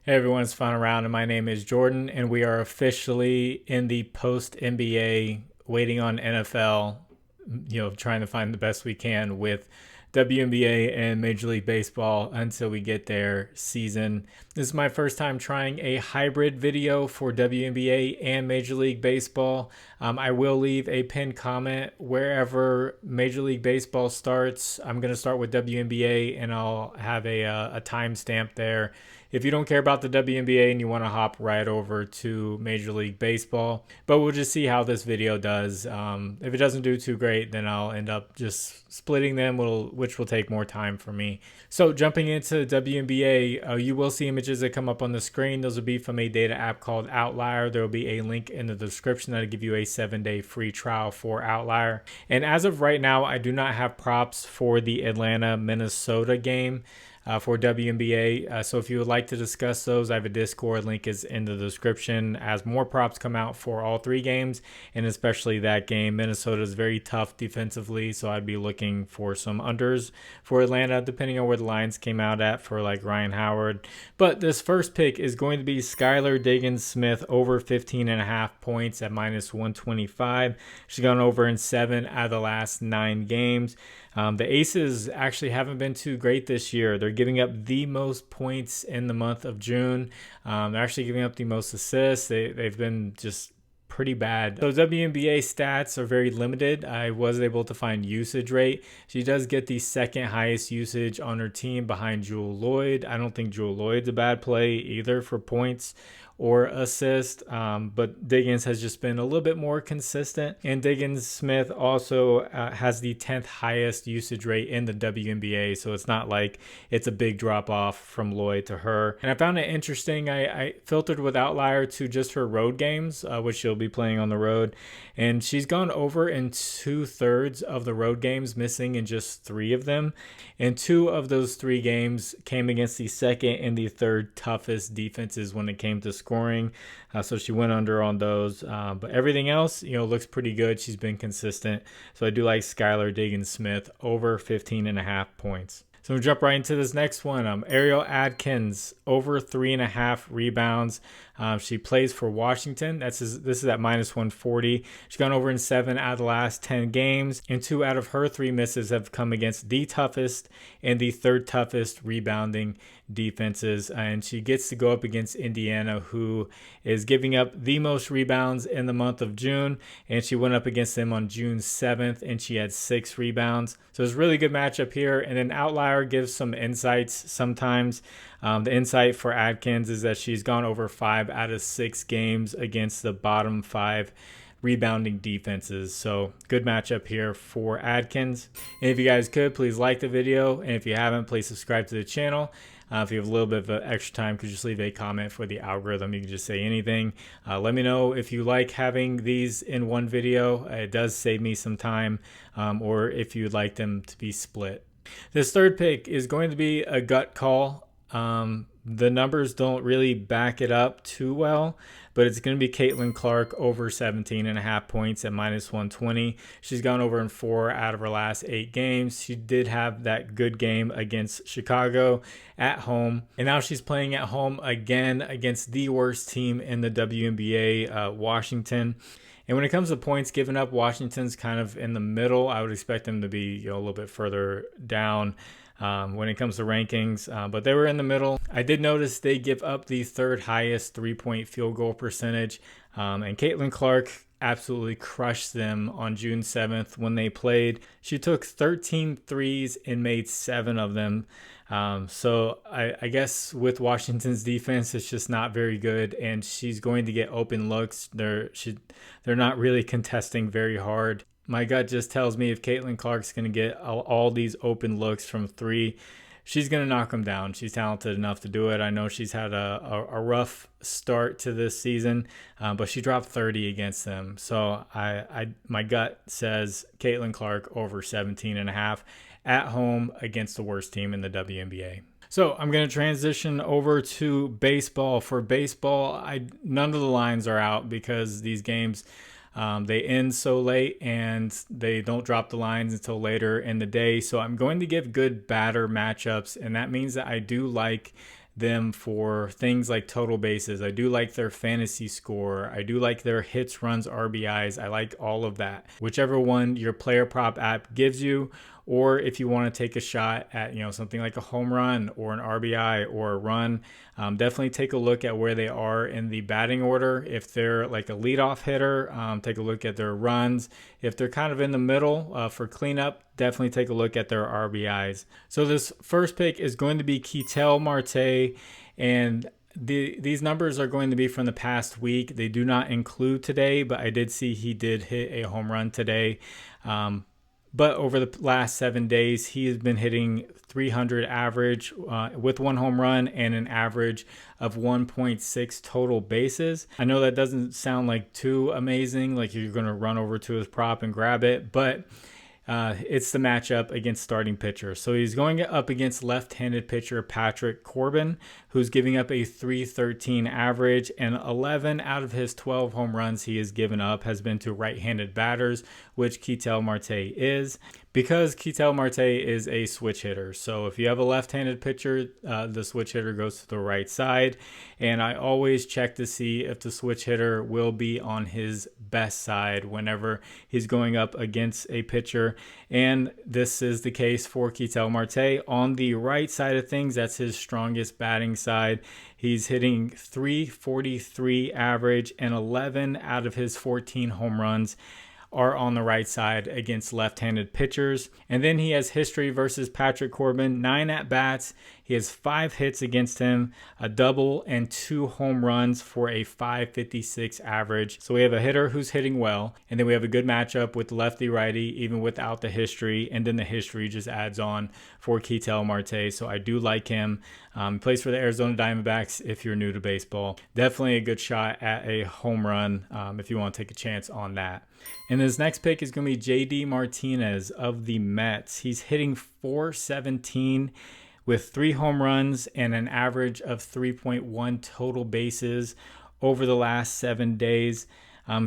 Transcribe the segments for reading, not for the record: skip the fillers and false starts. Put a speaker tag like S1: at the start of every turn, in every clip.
S1: Hey everyone, it's FinalRound, and my name is Jordan, and we are officially in the post NBA, waiting on NFL, trying to find the best we can with WNBA and Major League Baseball until we get their season. This is my first time trying a hybrid video for WNBA and Major League Baseball. I will leave a pinned comment wherever Major League Baseball starts. I'm going to start with WNBA, and I'll have a timestamp there if you don't care about the WNBA and you want to hop right over to Major League Baseball. But we'll just see how this video does. If it doesn't do too great, then I'll end up just splitting them, which will take more time for me. So jumping into WNBA, you will see images that come up on the screen. Those will be from a data app called Outlier. There will be a link in the description that'll give you a 7-day free trial for Outlier. And as of right now, I do not have props for the Atlanta-Minnesota game for WNBA. So if you would like to discuss those, I have a Discord, link is in the description, as more props come out for all three games, and especially that game. Minnesota is very tough defensively, so I'd be looking for some unders for Atlanta, depending on where the lines came out at for like Ryan Howard. But this first pick is going to be Skylar Diggins-Smith over 15.5 points at -125. She's gone over in 7 out of the last 9 games. The Aces actually haven't been too great this year. They're giving up the most points in the month of June. They're actually giving up the most assists. They've been just pretty bad. So WNBA stats are very limited. I was able to find usage rate. She does get the second highest usage on her team behind Jewel Lloyd. I don't think Jewel Lloyd's a bad play either for points or assist, but Diggins has just been a little bit more consistent. And Diggins-Smith also has the 10th highest usage rate in the WNBA, so it's not like it's a big drop off from Lloyd to her. And I found it interesting. I filtered with Outlier to just her road games, which she'll be playing on the road, and she's gone over in 2/3 of the road games, missing in just 3 of them. And 2 of those 3 games came against the second and the third toughest defenses when it came to scoring, so she went under on those, but everything else looks pretty good. She's been consistent, so I do like Skylar Diggins-Smith over 15.5 points. So we'll jump right into this next one. Ariel Adkins over 3.5 rebounds. She plays for Washington. This is at -140. She's gone over in 7 out of the last 10 games, and 2 out of her 3 misses have come against the toughest and the third toughest rebounding defenses. And she gets to go up against Indiana, who is giving up the most rebounds in the month of June. And she went up against them on June 7th, and she had 6 rebounds. So it's a really good matchup here. And then Outlier gives some insights sometimes. The insight for Adkins is that she's gone over 5 out of 6 games against the bottom 5 rebounding defenses. So good matchup here for Adkins. And if you guys could, please like the video. And if you haven't, please subscribe to the channel. If you have a little bit of extra time, could you just leave a comment for the algorithm? You can just say anything. Let me know if you like having these in one video. It does save me some time, or if you'd like them to be split. This third pick is going to be a gut call. The numbers don't really back it up too well, but it's going to be Caitlin Clark over 17.5 points at -120. She's gone over in 4 out of her last 8 games. She did have that good game against Chicago at home, and now she's playing at home again against the worst team in the WNBA, Washington. And when it comes to points given up, Washington's kind of in the middle. I would expect them to be a little bit further down when it comes to rankings, but they were in the middle. I did notice they give up the 3rd highest 3-point field goal percentage, and Caitlin Clark absolutely crushed them on June 7th when they played. She took 13 threes and made 7 of them. So I guess with Washington's defense, it's just not very good, and she's going to get open looks. They're not really contesting very hard. My gut just tells me if Caitlin Clark's going to get all these open looks from 3, she's going to knock them down. She's talented enough to do it. I know she's had a rough start to this season, but she dropped 30 against them. So my gut says Caitlin Clark over 17.5 at home against the worst team in the WNBA. So I'm going to transition over to baseball. For baseball, none of the lines are out because these games They end so late and they don't drop the lines until later in the day. So I'm going to give good batter matchups, and that means that I do like them for things like total bases. I do like their fantasy score. I do like their hits, runs, RBIs. I like all of that. Whichever one your player prop app gives you, or if you want to take a shot at, something like a home run or an RBI or a run, definitely take a look at where they are in the batting order. If they're like a leadoff hitter, take a look at their runs. If they're kind of in the middle for cleanup, definitely take a look at their RBIs. So this first pick is going to be Ketel Marte, and these numbers are going to be from the past week. They do not include today, but I did see he did hit a home run today. But over the last 7 days, he has been hitting 300 average with one home run and an average of 1.6 total bases. I know that doesn't sound like too amazing, like you're going to run over to his prop and grab it, but it's the matchup against starting pitcher. So he's going up against left-handed pitcher Patrick Corbin, who's giving up a 313 average, and 11 out of his 12 home runs he has given up has been to right-handed batters, which Ketel Marte is. Because Ketel Marte is a switch hitter. So if you have a left-handed pitcher, the switch hitter goes to the right side. And I always check to see if the switch hitter will be on his best side whenever he's going up against a pitcher. And this is the case for Ketel Marte. On the right side of things, that's his strongest batting side. He's hitting 343 average, and 11 out of his 14 home runs are on the right side against left-handed pitchers. And then he has history versus Patrick Corbin, 9 at-bats. He has 5 hits against him, a double and 2 home runs for a 556 average. So we have a hitter who's hitting well, and then we have a good matchup with lefty-righty, even without the history, and then the history just adds on for Ketel Marte. So I do like him. He plays for the Arizona Diamondbacks if you're new to baseball. Definitely a good shot at a home run if you want to take a chance on that. And this next pick is going to be JD Martinez of the Mets. He's hitting .417 with 3 home runs and an average of 3.1 total bases over the last 7 days.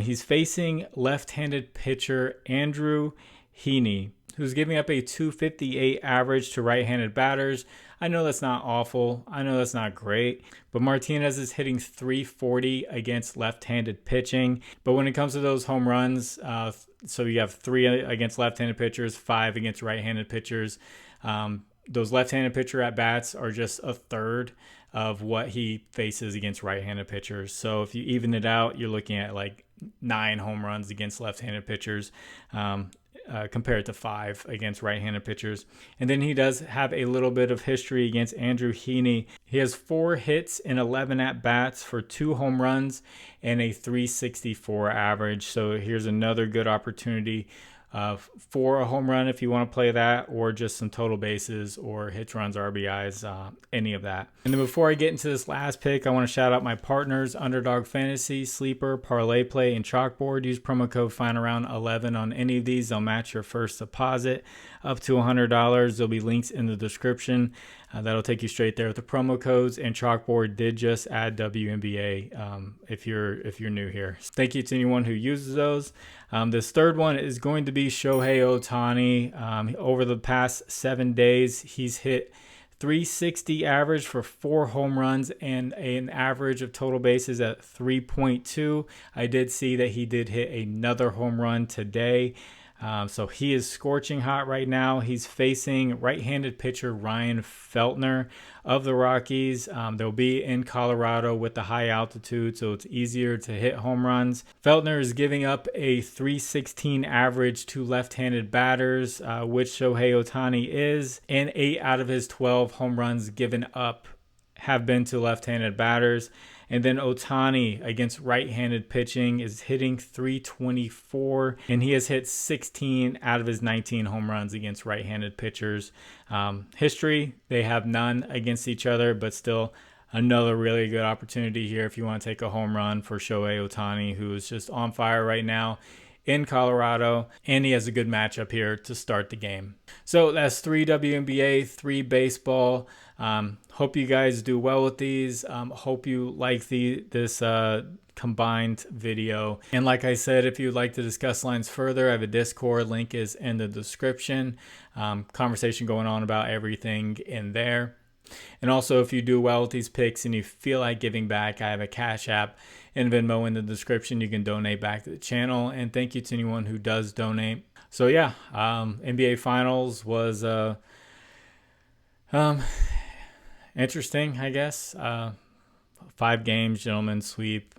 S1: He's facing left-handed pitcher Andrew Heaney, who's giving up a 258 average to right-handed batters. I know that's not awful. I know that's not great. But Martinez is hitting 340 against left-handed pitching. But when it comes to those home runs, so you have 3 against left-handed pitchers, 5 against right-handed pitchers. Those left-handed pitcher at-bats are just a third of what he faces against right-handed pitchers. So if you even it out, you're looking at like 9 home runs against left-handed pitchers. Compared to 5 against right-handed pitchers. And then he does have a little bit of history against Andrew Heaney. He has 4 hits and 11 at-bats for 2 home runs and a 364 average. So here's another good opportunity for a home run if you want to play that, or just some total bases or hits, runs, RBIs, any of that. And then before I get into this last pick, I want to shout out my partners, Underdog Fantasy, Sleeper, ParlayPlay, and ChalkBoard. Use promo code FinalRound11 on any of these. They'll match your first deposit up to $100. There'll be links in the description. That'll take you straight there with the promo codes. And ChalkBoard did just add WNBA if you're new here. Thank you to anyone who uses those. This third one is going to be Shohei Ohtani. Over the past 7 days, he's hit 360 average for 4 home runs and an average of total bases at 3.2. I did see that he did hit another home run today. So he is scorching hot right now. He's facing right-handed pitcher Ryan Feltner of the Rockies. They'll be in Colorado with the high altitude, so it's easier to hit home runs. Feltner is giving up a 316 average to left-handed batters, which Shohei Ohtani is, and 8 out of his 12 home runs given up have been to left-handed batters. And then Ohtani against right-handed pitching is hitting 324, and he has hit 16 out of his 19 home runs against right-handed pitchers. History, they have none against each other, but still another really good opportunity here if you want to take a home run for Shohei Ohtani, who is just on fire right now in Colorado, and he has a good matchup here to start the game. So that's 3 WNBA, 3 baseball. Hope you guys do well with these. Hope you like this combined video. And like I said, if you'd like to discuss lines further, I have a Discord. Link is in the description. Conversation going on about everything in there. And also, if you do well with these picks and you feel like giving back, I have a Cash App and Venmo in the description. You can donate back to the channel. And thank you to anyone who does donate. So yeah, NBA Finals was interesting, I guess. 5 games, gentlemen sweep.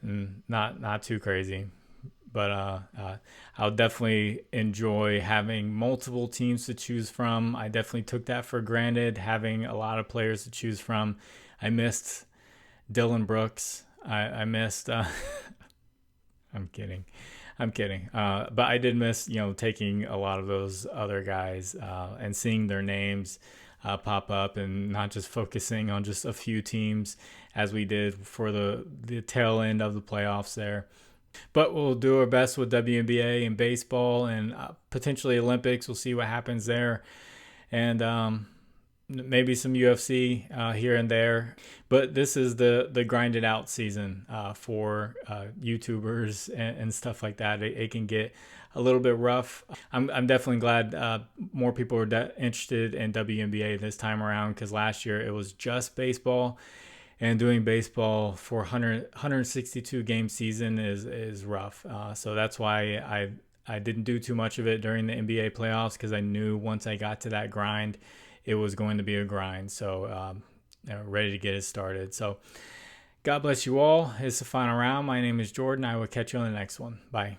S1: Not too crazy, but I'll definitely enjoy having multiple teams to choose from. I definitely took that for granted, having a lot of players to choose from. I missed Dylan Brooks. I missed. I'm kidding. But I did miss, taking a lot of those other guys and seeing their names pop up and not just focusing on just a few teams as we did for the tail end of the playoffs there. But we'll do our best with WNBA and baseball and potentially Olympics. We'll see what happens there. And maybe some UFC here and there. But this is the grinded out season for YouTubers and stuff like that. It can get a little bit rough. I'm definitely glad more people are interested in WNBA this time around, because last year it was just baseball. And doing baseball for 162 game season is rough. So that's why I didn't do too much of it during the NBA playoffs, because I knew once I got to that grind, it was going to be a grind. So ready to get it started. So God bless you all. It's the final round. My name is Jordan. I will catch you on the next one. Bye.